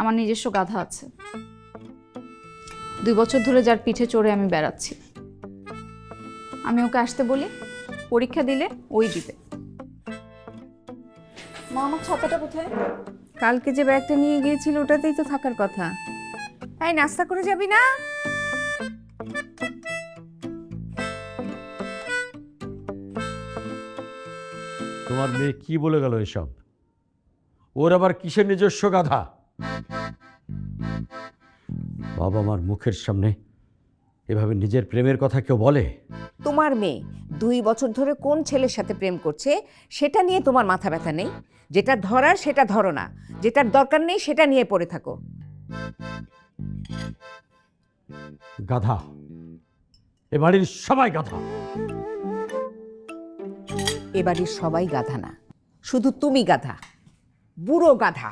আমার নিজস্ব গাধা আছে, 2 বছর ধরে যার পিঠে চড়ে আমি বেড়াচ্ছি। আমি ওকে আসতে বলি, পরীক্ষা দিলে ওই দিবে। মা, আমার ছাতাটা কোথায়? কালকে যে ব্যাগটা নিয়ে গিয়েছিল ওটাতেই তো থাকার কথা। এই নাস্তা করে যাবি না? তোমার মেয়ে কি বলে গেল এসব? ওর আবার কিসের নিজস্ব গাধা? বাবা মার মুখের সামনে এভাবে নিজের প্রেমের কথা কেউ বলে? তোমার মেয়ে 2 বছর ধরে কোন ছেলের সাথে প্রেম করছে সেটা নিয়ে তোমার মাথা ব্যথা নেই? যেটা ধরার সেটা ধরো না, যেটার দরকার নেই সেটা নিয়ে পড়ে থাকো। গাধা, এ বাড়ির সবাই গাধা। এ বাড়ির সবাই গাধা না, শুধু তুমি গাধা, বুড়ো গাধা।